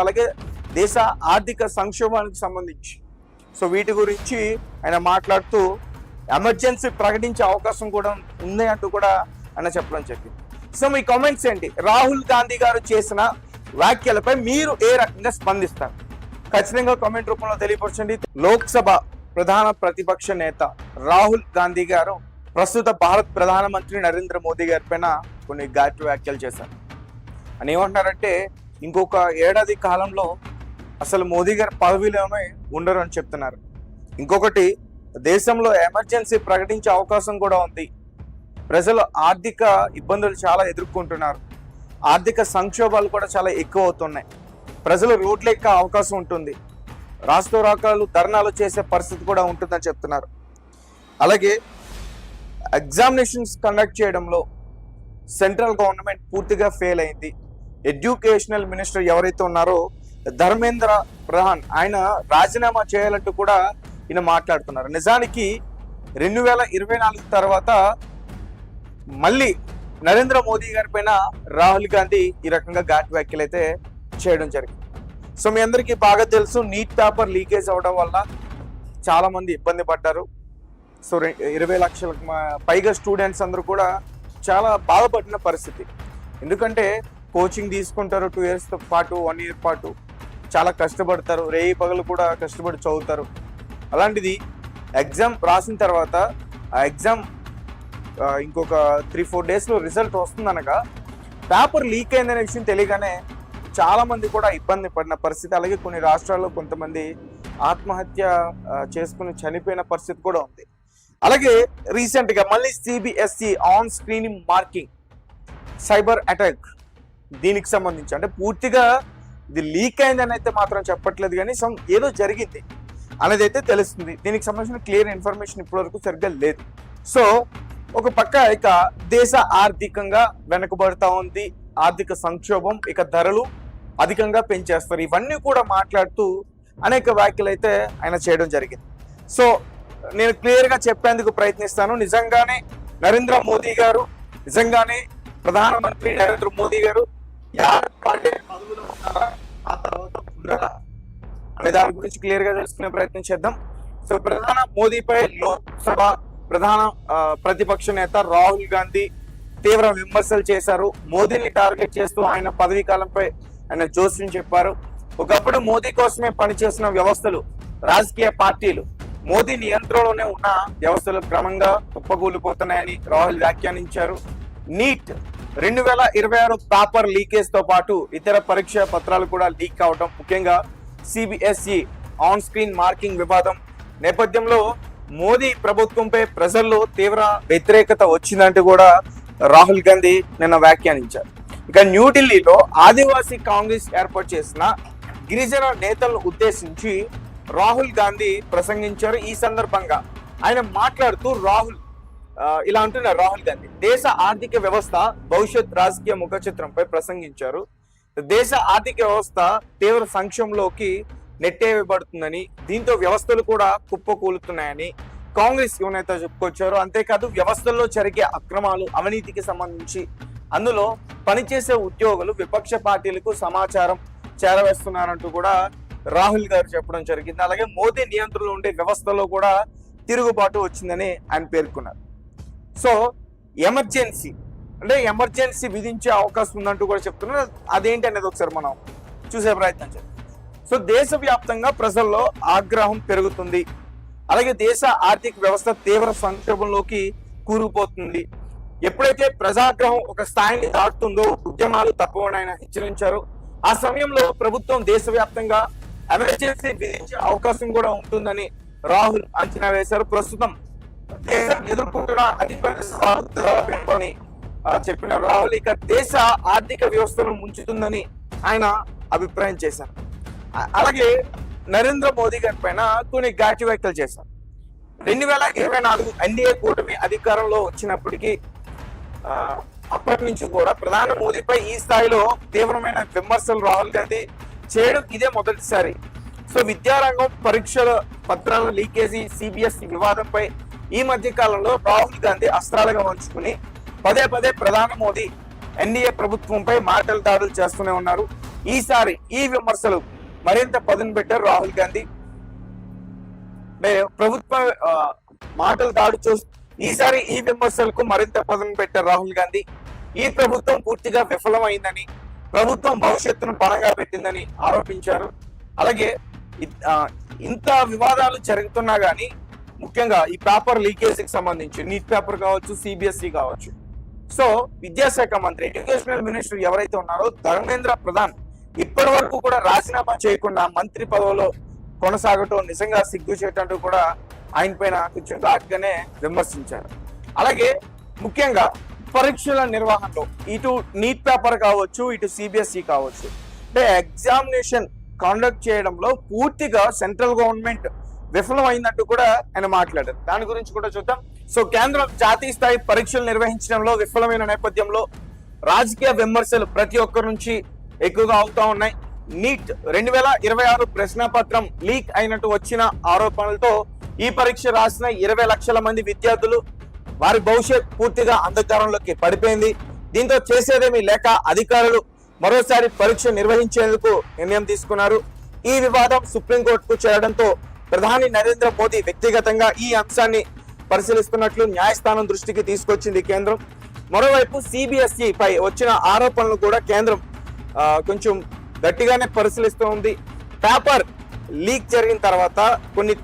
అలాగే దేశ ఆర్థిక సంక్షోభానికి సంబంధించి సో వీటి గురించి ఆయన మాట్లాడుతూ ఎమర్జెన్సీ ప్రకటించే అవకాశం కూడా ఉంది అంటూ కూడా ఆయన చెప్పడం జరిగింది. సో మీ కామెంట్స్ ఏంటి? రాహుల్ గాంధీ గారు చేసిన వ్యాఖ్యలపై మీరు ఏ రకంగా స్పందిస్తారు? ఖచ్చితంగా కామెంట్ రూపంలో తెలియపరచండి. లోక్సభ ప్రధాన ప్రతిపక్ష నేత రాహుల్ గాంధీ గారు ప్రస్తుత భారత్ ప్రధానమంత్రి నరేంద్ర మోదీ గారి పైన కొన్ని ఘాటు వ్యాఖ్యలు చేశారు. అని ఏమంటున్నారంటే ఇంకొక ఏడాది కాలంలో అసలు మోదీ గారు పదవిలోనే ఉండరు అని చెప్తున్నారు. ఇంకొకటి, దేశంలో ఎమర్జెన్సీ ప్రకటించే అవకాశం కూడా ఉంది. ప్రజలు ఆర్థిక ఇబ్బందులు చాలా ఎదుర్కొంటున్నారు. ఆర్థిక సంక్షోభాలు కూడా చాలా ఎక్కువ అవుతున్నాయి. ప్రజలు రోడ్లు ఎక్కే అవకాశం ఉంటుంది. రాస్తారోకాలు ధర్నాలు చేసే పరిస్థితి కూడా ఉంటుందని చెప్తున్నారు. అలాగే ఎగ్జామినేషన్స్ కండక్ట్ చేయడంలో సెంట్రల్ గవర్నమెంట్ పూర్తిగా ఫెయిల్ అయింది. ఎడ్యుకేషనల్ మినిస్టర్ ఎవరైతే ఉన్నారో ధర్మేంద్ర ప్రధాన్, ఆయన రాజీనామా చేయాలంటూ కూడా ఈయన మాట్లాడుతున్నారు. నిజానికి 2024 తర్వాత మళ్ళీ నరేంద్ర మోదీ గారి పైన రాహుల్ గాంధీ ఈ రకంగా ఘాటు వ్యాఖ్యలు అయితే చేయడం జరిగింది. సో మీ అందరికీ బాగా తెలుసు, నీట్ పేపర్ లీకేజ్ అవడం వల్ల చాలా మంది ఇబ్బంది పడ్డారు. సో 20 లక్షలకు పైగా స్టూడెంట్స్ అందరూ కూడా చాలా బాధపడిన పరిస్థితి. ఎందుకంటే కోచింగ్ తీసుకుంటారు 2 years పాటు, 1 year పాటు చాలా కష్టపడతారు, రేయి పగలు కూడా కష్టపడి చదువుతారు. అలాంటిది ఎగ్జామ్ రాసిన తర్వాత ఆ ఎగ్జామ్ ఇంకొక 3-4 daysలో రిజల్ట్ వస్తుందనగా పేపర్ లీక్ అయిందనే విషయం తెలియగానే చాలా మంది కూడా ఇబ్బంది పడిన పరిస్థితి. అలాగే కొన్ని రాష్ట్రాల్లో కొంతమంది ఆత్మహత్య చేసుకుని చనిపోయిన పరిస్థితి కూడా ఉంది. అలాగే రీసెంట్ గా మళ్ళీ CBSE on screening marking cyber attack, దీనికి సంబంధించి అంటే పూర్తిగా ఇది లీక్ అయిందని అయితే మాత్రం చెప్పట్లేదు, కానీ ఏదో జరిగింది అనేది అయితే తెలుస్తుంది. దీనికి సంబంధించిన క్లియర్ ఇన్ఫర్మేషన్ ఇప్పటివరకు సరిగ్గా లేదు. సో ఒక పక్క ఇక దేశ ఆర్థికంగా వెనుకబడతా ఉంది, ఆర్థిక సంక్షోభం, ఇక ధరలు అధికంగా పెంచేస్తారు. ఇవన్నీ కూడా మాట్లాడుతూ అనేక వ్యాఖ్యలు అయితే ఆయన చేయడం జరిగింది. సో నేను క్లియర్ గా చెప్పేందుకు ప్రయత్నిస్తాను. నిజంగానే నరేంద్ర మోదీ గారు, నిజంగానే ప్రధానమంత్రి నరేంద్ర మోదీ గారు పదవిలో ఉన్నారా, ఆ తర్వాత ఉండరా అనే దాని గురించి క్లియర్ గా తెలుసుకునే ప్రయత్నం చేద్దాం. సో ప్రధాన మోదీపై లోక్సభ ప్రధాన ప్రతిపక్ష నేత రాహుల్ గాంధీ తీవ్ర విమర్శలు చేశారు. మోదీని టార్గెట్ చేస్తూ ఆయన పదవీ కాలంపై ఆయన జోస్యం చెప్పారు. ఒకప్పుడు మోదీ కోసమే పనిచేసిన వ్యవస్థలు, రాజకీయ పార్టీలు మోదీ నియంత్రణలోనే ఉన్న వ్యవస్థలు క్రమంగా కుప్పకూలిపోతున్నాయని రాహుల్ వ్యాఖ్యానించారు. నీట్ 2026 పేపర్ లీకేజ్ తో పాటు ఇతర పరీక్ష పత్రాలు కూడా లీక్ అవడం, ముఖ్యంగా సిబిఎస్ఈ ఆన్ స్క్రీన్ మార్కింగ్ వివాదం నేపథ్యంలో మోదీ ప్రభుత్వంపై ప్రజల్లో తీవ్ర వ్యతిరేకత వచ్చిందంటూ కూడా రాహుల్ గాంధీ నిన్న వ్యాఖ్యానించారు. ఇక న్యూఢిల్లీలో ఆదివాసీ కాంగ్రెస్ ఏర్పాటు చేసిన గిరిజన నేతలను ఉద్దేశించి రాహుల్ గాంధీ ప్రసంగించారు. ఈ సందర్భంగా ఆయన మాట్లాడుతూ ఇలా అంటున్నారు. రాహుల్ గాంధీ దేశ ఆర్థిక వ్యవస్థ భవిష్యత్ రాజకీయ ముఖ చిత్రంపై ప్రసంగించారు. దేశ ఆర్థిక వ్యవస్థ తీవ్ర సంక్షోభంలోకి నెట్టేయబడుతుందని, దీంతో వ్యవస్థలు కూడా కుప్పకూలుతున్నాయని కాంగ్రెస్ యువనేత చెప్పుకొచ్చారు. అంతేకాదు వ్యవస్థల్లో జరిగే అక్రమాలు, అవినీతికి సంబంధించి అందులో పనిచేసే ఉద్యోగులు విపక్ష పార్టీలకు సమాచారం చేరవేస్తున్నారంటూ కూడా రాహుల్ గారు చెప్పడం జరిగింది. అలాగే మోదీ నియంత్రణలో ఉండే వ్యవస్థలో కూడా తిరుగుబాటు వచ్చిందని ఆయన పేర్కొన్నారు. సో ఎమర్జెన్సీ విధించే అవకాశం ఉందంటూ కూడా చెప్తున్నారు. అదేంటి అనేది ఒకసారి మనం చూసే ప్రయత్నం చేద్దాం. సో దేశవ్యాప్తంగా ప్రజల్లో ఆగ్రహం పెరుగుతుంది. అలాగే దేశ ఆర్థిక వ్యవస్థ తీవ్ర సంక్షోభంలోకి కూరుకుపోతుంది. ఎప్పుడైతే ప్రజాగ్రహం ఒక స్థాయిని దాటుతుందో ఉద్యమాలు తప్పవని ఆయన హెచ్చరించారు. ఆ సమయంలో ప్రభుత్వం దేశవ్యాప్తంగా ఎమర్జెన్సీ విధించే అవకాశం కూడా ఉంటుందని రాహుల్ అంచనా వేశారు. ప్రస్తుతం దేశం ఎదుర్కొంటున్న అతిపెద్ద సవాలు చెప్పిన రాహుల్ ఇక దేశ ఆర్థిక వ్యవస్థను ముంచుతుందని ఆయన అభిప్రాయం చేశారు. అలాగే నరేంద్ర మోదీ గారి పైన కొన్ని ఘాటు వ్యాఖ్యలు చేశారు. 2024 ఎన్డీఏ కూటమి అధికారంలో వచ్చినప్పటికీ అప్పటి నుంచి కూడా ప్రధాని మోదీపై ఈ స్థాయిలో తీవ్రమైన విమర్శలు రాహుల్ గాంధీ చేయడం ఇదే మొదటిసారి. సో విద్యారంగం, పరీక్షల పత్రాల లీకేజీ, సిబిఎస్ఈ వివాదంపై ఈ మధ్య కాలంలో రాహుల్ గాంధీ అస్త్రాలుగా ఉంచుకుని పదే ప్రధాని మోదీ ఎన్డీఏ ప్రభుత్వంపై మాటల దాడులు చేస్తూనే ఉన్నారు. ఈసారి ఈ విమర్శలు మరింత పదును పెట్టారు రాహుల్ గాంధీ. ప్రభుత్వ మాటలు దాడి చూస్తూ ఈసారి ఈ విమర్శలకు మరింత పదును పెట్టారు రాహుల్ గాంధీ. ఈ ప్రభుత్వం పూర్తిగా విఫలమైందని, ప్రభుత్వం భవిష్యత్తును పణంగా పెట్టిందని ఆరోపించారు. అలాగే ఇంత వివాదాలు జరుగుతున్నా గానీ ముఖ్యంగా ఈ పేపర్ లీకేజీకి సంబంధించి నీట్ పేపర్ కావచ్చు, సిబిఎస్ఈ కావచ్చు, సో విద్యాశాఖ మంత్రి, ఎడ్యుకేషనల్ మినిస్టర్ ఎవరైతే ఉన్నారో ధర్మేంద్ర ప్రధాన్ ఇప్పటి వరకు కూడా రాజీనామా చేయకుండా మంత్రి పదవిలో కొనసాగటం నిజంగా సిగ్గుచేటట్టు కూడా ఆయన పైన కొంచెం ఘాటుగానే విమర్శించారు. అలాగే ముఖ్యంగా పరీక్షల నిర్వహణలో ఇటు నీట్ పేపర్ కావచ్చు, ఇటు సిబిఎస్ఈ కావచ్చు, అంటే ఎగ్జామినేషన్ కండక్ట్ చేయడంలో పూర్తిగా సెంట్రల్ గవర్నమెంట్ విఫలమైందంటూ కూడా ఆయన మాట్లాడారు. దాని గురించి కూడా చూద్దాం. సో కేంద్రం జాతీయ స్థాయి పరీక్షలు నిర్వహించడంలో విఫలమైన నేపథ్యంలో రాజకీయ విమర్శలు ప్రతి ఒక్కరి నుంచి ఎక్కువగా అవుతా ఉన్నాయి. నీట్ 2026 ప్రశ్నపత్రం లీక్ అయినట్టు వచ్చిన ఆరోపణలతో ఈ పరీక్ష రాసిన 20 లక్షల మంది విద్యార్థులు వారి భవిష్యత్ పూర్తిగా అంధకారంలోకి పడిపోయింది. దీంతో చేసేదేమీ లేక అధికారులు మరోసారి పరీక్ష నిర్వహించేందుకు నిర్ణయం తీసుకున్నారు. ఈ వివాదం సుప్రీంకోర్టుకు చేరడంతో ప్రధాని నరేంద్ర మోదీ వ్యక్తిగతంగా ఈ అంశాన్ని పరిశీలిస్తున్నట్లు న్యాయస్థానం దృష్టికి తీసుకొచ్చింది కేంద్రం. మరోవైపు సిబిఎస్ఈ పై వచ్చిన ఆరోపణలు కూడా కేంద్రం కొంచెం గట్టిగానే పరిశీలిస్తోంది. పేపర్ లీక్ జరిగిన తర్వాత కొన్ని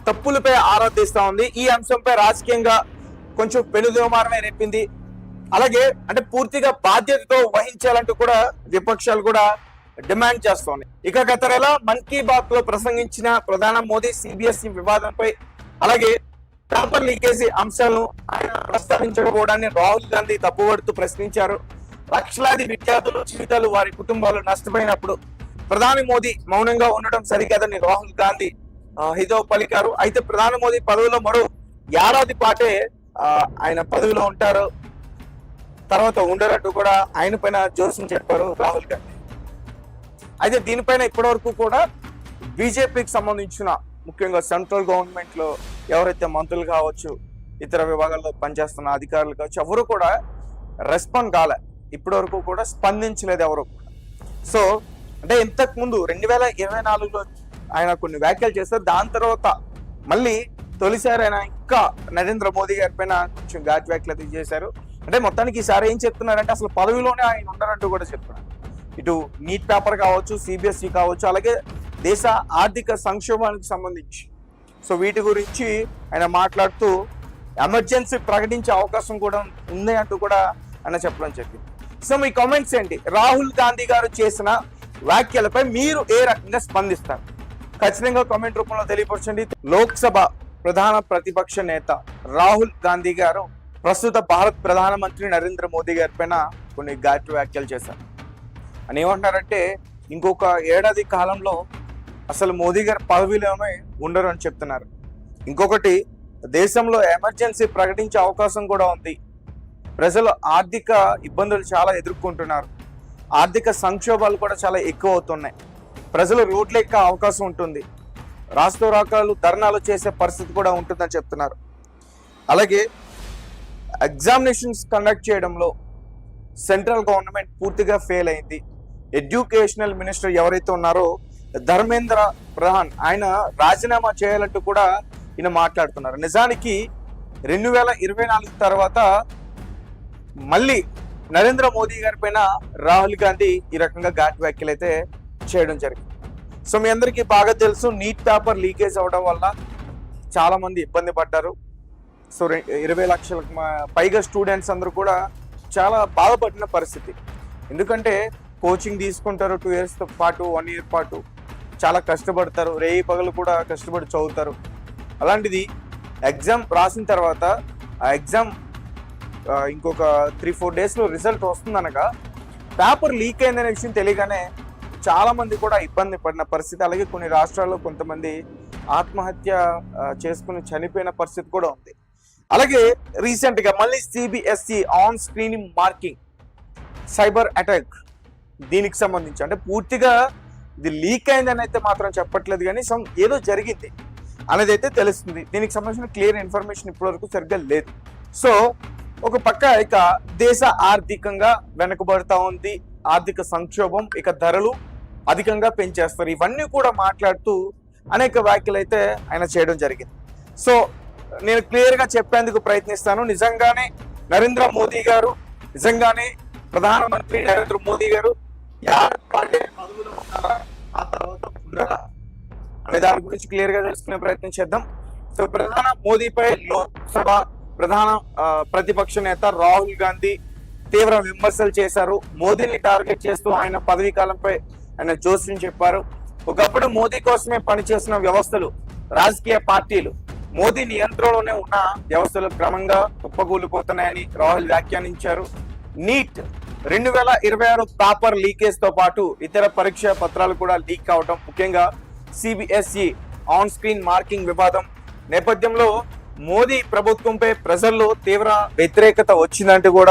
తప్పులపై ఆరా తీస్తా ఉంది. ఈ అంశంపై రాజకీయంగా కొంచెం పెనుదుమారమే రేపింది. అలాగే అంటే పూర్తిగా బాధ్యతతో వహించాలంటూ కూడా విపక్షాలు కూడా డిమాండ్ చేస్తోంది. ఇక గత నెల మన్ కీ బాత్ లో ప్రసంగించిన ప్రధాని మోదీ సిబిఎస్ఈ వివాదంపై అలాగే పేపర్ లీకేజీ అంశాలను ఆయన ప్రస్తావించకపోవడాన్ని రాహుల్ గాంధీ తప్పుపడుతూ ప్రశ్నించారు. లక్షలాది విద్యార్థులు జీవితాలు, వారి కుటుంబాలు నష్టపోయినప్పుడు ప్రధాని మోదీ మౌనంగా ఉండడం సరికాదని రాహుల్ గాంధీ హితవు పలికారు. అయితే ప్రధాని మోదీ పదవిలో మరో ఏడాది పాటే ఆయన పదవిలో ఉంటారు, తర్వాత ఉండరట్టు కూడా ఆయన పైన జోస్యం చెప్పారు రాహుల్ గాంధీ. అయితే దీనిపైన ఇప్పటి వరకు కూడా బీజేపీకి సంబంధించిన ముఖ్యంగా సెంట్రల్ గవర్నమెంట్ లో ఎవరైతే మంత్రులు కావచ్చు, ఇతర విభాగాల్లో పనిచేస్తున్న అధికారులు కావచ్చు, ఎవరు కూడా రెస్పాండ్ కాలే, ఇప్పటి వరకు కూడా స్పందించలేదు ఎవరు కూడా. సో అంటే ఇంతకు ముందు 2024లో ఆయన కొన్ని వ్యాఖ్యలు చేస్తారు. దాని తర్వాత మళ్ళీ తొలిసారి ఆయన ఇంకా నరేంద్ర మోదీ గారి పైన కొంచెం ఘాట్ వ్యాఖ్యలు చేశారు. అంటే మొత్తానికి ఈసారి ఏం చెప్తున్నారంటే అసలు పదవిలోనే ఆయన ఉండరంటూ కూడా చెప్తున్నారు. ఇటు నీట్ పేపర్ కావచ్చు, సిబిఎస్ఈ కావచ్చు, అలాగే దేశ ఆర్థిక సంక్షోభానికి సంబంధించి సో వీటి గురించి ఆయన మాట్లాడుతూ ఎమర్జెన్సీ ప్రకటించే అవకాశం కూడా ఉంది అంటూ కూడా ఆయన చెప్పడం జరిగింది. సో మీ కామెంట్స్ ఏంటి? రాహుల్ గాంధీ గారు చేసిన వ్యాఖ్యలపై మీరు ఏ రకంగా స్పందిస్తారు? ఖచ్చితంగా కామెంట్ రూపంలో తెలియపరచండి. లోక్సభ ప్రధాన ప్రతిపక్ష నేత రాహుల్ గాంధీ గారు ప్రస్తుత భారత్ ప్రధానమంత్రి నరేంద్ర మోదీ గారి పైన కొన్ని ఘాటు వ్యాఖ్యలు చేశారు. అని ఏమంటారంటే ఇంకొక ఏడాది కాలంలో అసలు మోదీ గారు పదవిలోనే ఉండరు అని చెప్తున్నారు. ఇంకొకటి, దేశంలో ఎమర్జెన్సీ ప్రకటించే అవకాశం కూడా ఉంది. ప్రజలు ఆర్థిక ఇబ్బందులు చాలా ఎదుర్కొంటున్నారు, ఆర్థిక సంక్షోభాలు కూడా చాలా ఎక్కువ అవుతున్నాయి, ప్రజలు రోడ్లు ఎక్కే అవకాశం ఉంటుంది, రాస్తారోకాలు ధర్నాలు చేసే పరిస్థితి కూడా ఉంటుందని చెప్తున్నారు. అలాగే ఎగ్జామినేషన్స్ కండక్ట్ చేయడంలో సెంట్రల్ గవర్నమెంట్ పూర్తిగా ఫెయిల్ అయింది. ఎడ్యుకేషనల్ మినిస్టర్ ఎవరైతే ఉన్నారో ధర్మేంద్ర ప్రధాన్ ఆయన రాజీనామా చేయాలంటూ కూడా ఈయన మాట్లాడుతున్నారు. నిజానికి 2024 తర్వాత మళ్ళీ నరేంద్ర మోదీ గారి పైన రాహుల్ గాంధీ ఈ రకంగా ఘాట్ వ్యాఖ్యలు అయితే చేయడం జరిగింది. సో మీ అందరికీ బాగా తెలుసు, నీట్ పేపర్ లీకేజ్ అవడం వల్ల చాలా మంది ఇబ్బంది పడ్డారు. సో 20 లక్షలకు పైగా స్టూడెంట్స్ అందరూ కూడా చాలా బాధపడిన పరిస్థితి. ఎందుకంటే కోచింగ్ తీసుకుంటారు 2 years పాటు, 1 year పాటు చాలా కష్టపడతారు, రేయి పగలు కూడా కష్టపడి చదువుతారు. అలాంటిది ఎగ్జామ్ రాసిన తర్వాత ఆ ఎగ్జామ్ ఇంకొక 3-4 daysలో రిజల్ట్ వస్తుందనగా పేపర్ లీక్ అయిందనే విషయం తెలియగానే చాలా మంది కూడా ఇబ్బంది పడిన పరిస్థితి. అలాగే కొన్ని రాష్ట్రాల్లో కొంతమంది ఆత్మహత్య చేసుకుని చనిపోయిన పరిస్థితి కూడా ఉంది. అలాగే రీసెంట్ గా మళ్ళీ CBSE on screening marking cyber attack, దీనికి సంబంధించి అంటే పూర్తిగా ఇది లీక్ అయిందని అయితే మాత్రం చెప్పట్లేదు, కానీ ఏదో జరిగింది అనేది అయితే తెలుస్తుంది. దీనికి సంబంధించిన క్లియర్ ఇన్ఫర్మేషన్ ఇప్పటివరకు సరిగ్గా లేదు. సో ఒక పక్క ఇక దేశ ఆర్థికంగా వెనుకబడతా ఉంది, ఆర్థిక సంక్షోభం, ఇక ధరలు అధికంగా పెంచేస్తారు. ఇవన్నీ కూడా మాట్లాడుతూ అనేక వ్యాఖ్యలు అయితే ఆయన చేయడం జరిగింది. సో నేను క్లియర్గా చెప్పేందుకు ప్రయత్నిస్తాను. నిజంగానే నరేంద్ర మోదీ గారు, నిజంగానే ప్రధానమంత్రి నరేంద్ర మోదీ గారు పదవిలో ఉన్నారా, ఆ తర్వాత ఉండరా అనే దాని గురించి క్లియర్ గా తెలుసుకునే ప్రయత్నం చేద్దాం. సో మోదీపై లోక్సభ ప్రధాన ప్రతిపక్ష నేత రాహుల్ గాంధీ తీవ్ర విమర్శలు చేశారు. మోదీని టార్గెట్ చేస్తూ ఆయన పదవీ కాలంపై ఆయన జోస్యం చెప్పారు. ఒకప్పుడు మోదీ కోసమే పనిచేసిన వ్యవస్థలు, రాజకీయ పార్టీలు మోదీ నియంత్రణలోనే ఉన్న వ్యవస్థలు క్రమంగా కుప్పకూలిపోతున్నాయని రాహుల్ వ్యాఖ్యానించారు. నీట్ 2026 పేపర్ లీకేజ్ తో పాటు ఇతర పరీక్ష పత్రాలు కూడా లీక్ అవడం, ముఖ్యంగా సిబిఎస్ఈ ఆన్ స్క్రీన్ మార్కింగ్ వివాదం నేపథ్యంలో మోదీ ప్రభుత్వంపై ప్రజల్లో తీవ్ర వ్యతిరేకత వచ్చిందంటూ కూడా